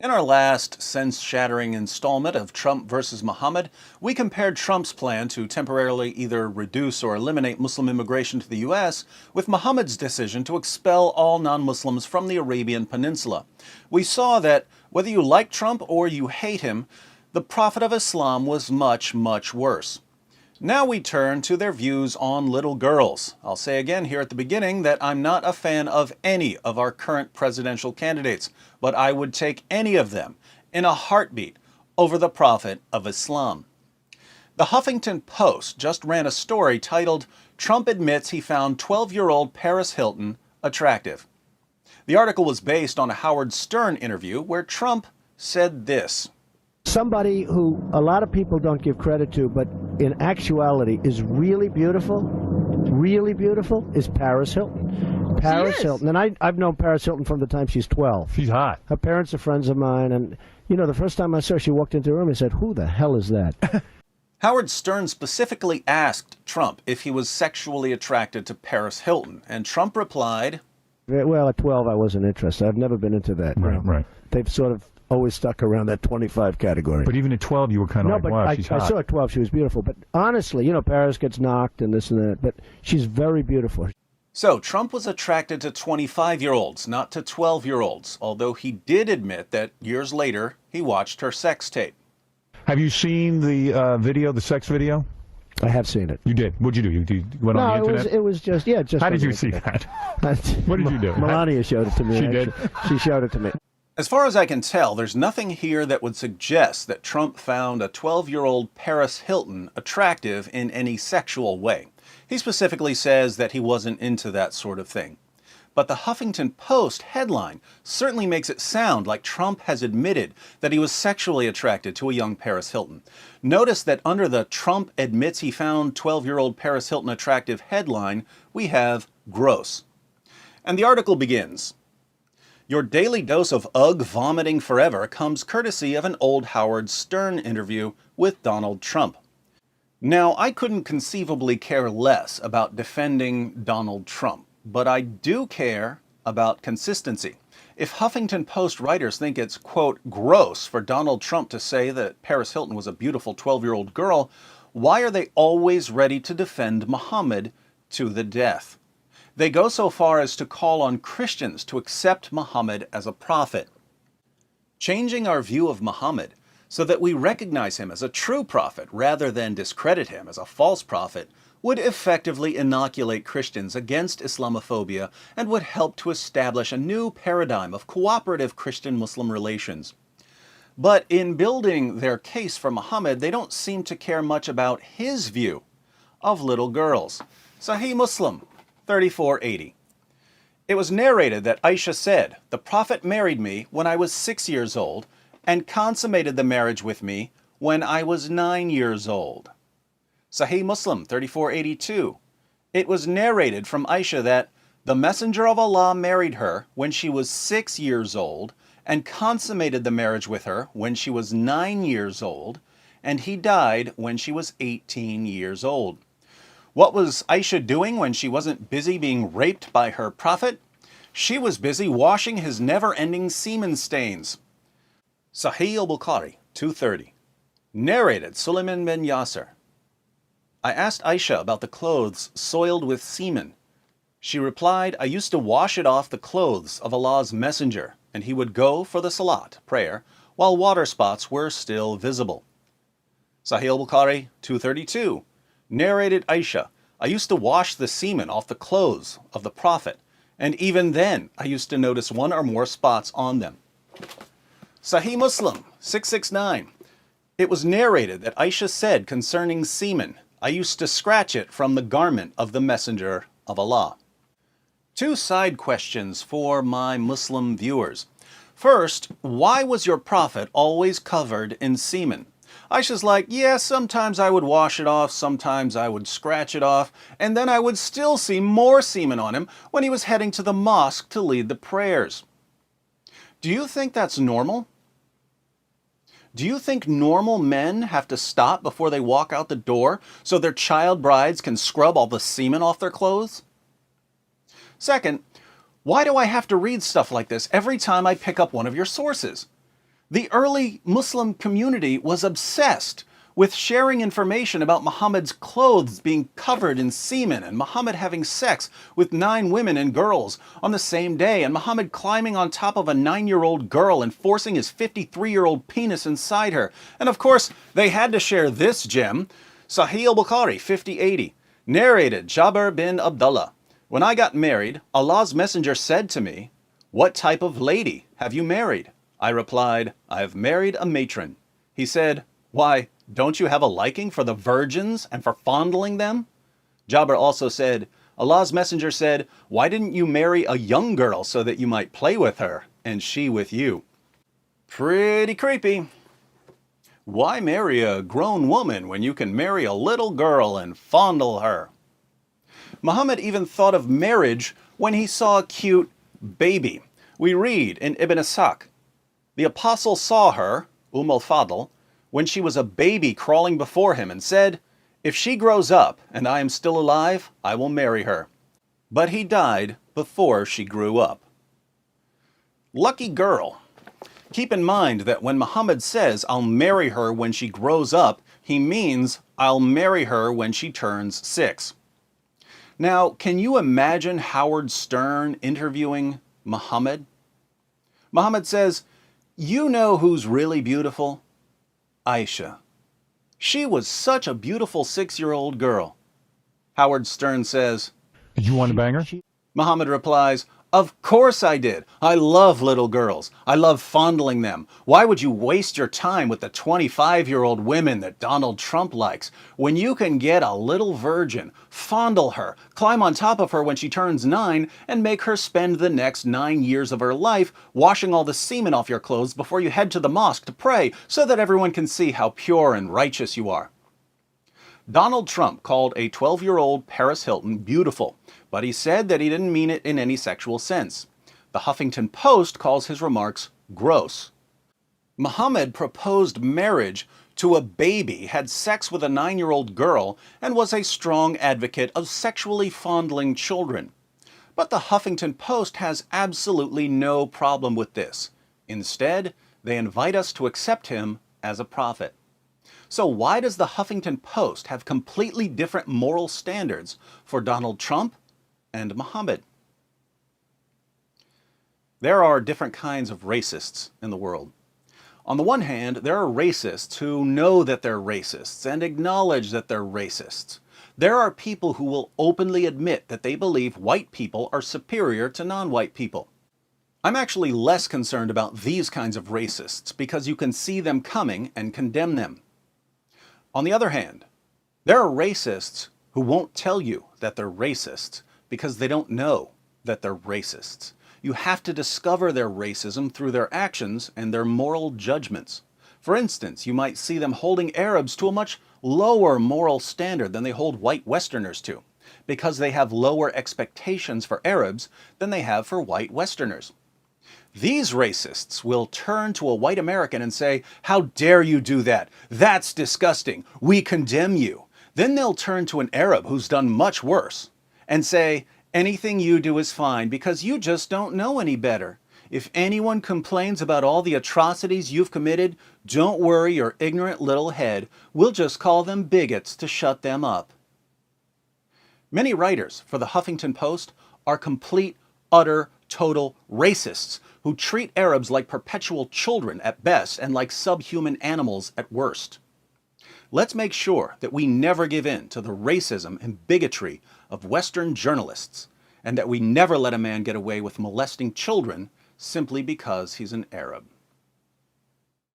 In our last sense-shattering installment of Trump versus Muhammad, we compared Trump's plan to temporarily either reduce or eliminate Muslim immigration to the U.S. with Muhammad's decision to expel all non-Muslims from the Arabian Peninsula. We saw that whether you like Trump or you hate him, the Prophet of Islam was much, much worse. Now we turn to their views on little girls. I'll say again here at the beginning that I'm not a fan of any of our current presidential candidates, but I would take any of them in a heartbeat over the Prophet of Islam. The Huffington Post just ran a story titled, "Trump Admits He Found 12-Year-Old Paris Hilton Attractive." The article was based on a Howard Stern interview where Trump said this. Somebody who a lot of people don't give credit to, but in actuality is really beautiful, is Paris Hilton. Paris Hilton. And I've known Paris Hilton from the time she's 12. She's hot. Her parents are friends of mine. And, you know, the first time I saw her, she walked into the room and said, "Who the hell is that?" Howard Stern specifically asked Trump if he was sexually attracted to Paris Hilton, and Trump replied, Well, at 12, I wasn't interested. I've never been into that. Right. They've sort of always stuck around that 25 category. But even at 12, you were kind of wow, she's hot. I saw at 12 she was beautiful. But honestly, you know, Paris gets knocked and this and that, but she's very beautiful. So Trump was attracted to 25-year-olds, not to 12-year-olds, although he did admit that years later he watched her sex tape. Have you seen the video, the sex video? I have seen it. You did? What'd you do? You went on the internet? It was just. How did you see that? What did you do? Melania showed it to me. She did? She showed it to me. As far as I can tell, there's nothing here that would suggest that Trump found a 12-year-old Paris Hilton attractive in any sexual way. He specifically says that he wasn't into that sort of thing. But the Huffington Post headline certainly makes it sound like Trump has admitted that he was sexually attracted to a young Paris Hilton. Notice that under the "Trump admits he found 12-year-old Paris Hilton attractive" headline, we have gross. And the article begins, "Your daily dose of ugh vomiting forever comes courtesy of an old Howard Stern interview with Donald Trump." Now, I couldn't conceivably care less about defending Donald Trump, but I do care about consistency. If Huffington Post writers think it's, quote, gross for Donald Trump to say that Paris Hilton was a beautiful 12-year-old girl, why are they always ready to defend Muhammad to the death? They go so far as to call on Christians to accept Muhammad as a prophet. Changing our view of Muhammad so that we recognize him as a true prophet rather than discredit him as a false prophet would effectively inoculate Christians against Islamophobia and would help to establish a new paradigm of cooperative Christian-Muslim relations. But in building their case for Muhammad, they don't seem to care much about his view of little girls. Sahih Muslim 3480. It was narrated that Aisha said, "The Prophet married me when I was 6 years old and consummated the marriage with me when I was 9 years old." Sahih Muslim 3482. It was narrated from Aisha that the Messenger of Allah married her when she was 6 years old and consummated the marriage with her when she was 9 years old, and he died when she was 18 years old. What was Aisha doing when she wasn't busy being raped by her prophet? She was busy washing his never-ending semen stains. Sahih al-Bukhari 230. Narrated Sulaiman bin Yasser. I asked Aisha about the clothes soiled with semen. She replied, "I used to wash it off the clothes of Allah's messenger, and he would go for the salat, prayer, while water spots were still visible." Sahih al-Bukhari 232. Narrated Aisha, "I used to wash the semen off the clothes of the Prophet, and even then I used to notice one or more spots on them." Sahih Muslim 669. It was narrated that Aisha said concerning semen, "I used to scratch it from the garment of the Messenger of Allah." Two side questions for my Muslim viewers. First, why was your Prophet always covered in semen? Aisha's like, yeah, sometimes I would wash it off, sometimes I would scratch it off, and then I would still see more semen on him when he was heading to the mosque to lead the prayers. Do you think that's normal? Do you think normal men have to stop before they walk out the door so their child brides can scrub all the semen off their clothes? Second, why do I have to read stuff like this every time I pick up one of your sources? The early Muslim community was obsessed with sharing information about Muhammad's clothes being covered in semen and Muhammad having sex with 9 women and girls on the same day and Muhammad climbing on top of a 9-year-old girl and forcing his 53-year-old penis inside her. And of course, they had to share this gem. Sahih al-Bukhari 5080, narrated Jabir bin Abdullah. When I got married, Allah's messenger said to me, "What type of lady have you married?" I replied, "I have married a matron." He said, "Why, don't you have a liking for the virgins and for fondling them?" Jabir also said, Allah's messenger said, "Why didn't you marry a young girl so that you might play with her and she with you?" Pretty creepy. Why marry a grown woman when you can marry a little girl and fondle her? Muhammad even thought of marriage when he saw a cute baby. We read in Ibn Ishaq, the apostle saw her, al-Fadl, when she was a baby crawling before him and said, "If she grows up and I am still alive, I will marry her." But he died before she grew up. Lucky girl. Keep in mind that when Muhammad says, "I'll marry her when she grows up," he means, "I'll marry her when she turns 6. Now, can you imagine Howard Stern interviewing Muhammad? Muhammad says, "You know who's really beautiful? Aisha. She was such a beautiful 6-year-old girl." Howard Stern says, Did you want to bang her? Muhammad replies, "Of course I did. I love little girls. I love fondling them. Why would you waste your time with the 25-year-old women that Donald Trump likes when you can get a little virgin, fondle her, climb on top of her when she turns 9, and make her spend the next 9 years of her life washing all the semen off your clothes before you head to the mosque to pray so that everyone can see how pure and righteous you are?" Donald Trump called a 12-year-old Paris Hilton beautiful, but he said that he didn't mean it in any sexual sense. The Huffington Post calls his remarks gross. Muhammad proposed marriage to a baby, had sex with a 9-year-old girl, and was a strong advocate of sexually fondling children. But the Huffington Post has absolutely no problem with this. Instead, they invite us to accept him as a prophet. So why does the Huffington Post have completely different moral standards for Donald Trump and Muhammad? There are different kinds of racists in the world. On the one hand, there are racists who know that they're racists and acknowledge that they're racists. There are people who will openly admit that they believe white people are superior to non-white people. I'm actually less concerned about these kinds of racists because you can see them coming and condemn them. On the other hand, there are racists who won't tell you that they're racists because they don't know that they're racists. You have to discover their racism through their actions and their moral judgments. For instance, you might see them holding Arabs to a much lower moral standard than they hold white Westerners to, because they have lower expectations for Arabs than they have for white Westerners. These racists will turn to a white American and say, "How dare you do that? That's disgusting. We condemn you." Then they'll turn to an Arab who's done much worse and say, "Anything you do is fine because you just don't know any better. If anyone complains about all the atrocities you've committed, don't worry your ignorant little head. We'll just call them bigots to shut them up." Many writers for the Huffington Post are complete, utter, total racists who treat Arabs like perpetual children at best and like subhuman animals at worst. Let's make sure that we never give in to the racism and bigotry of Western journalists, and that we never let a man get away with molesting children simply because he's an Arab.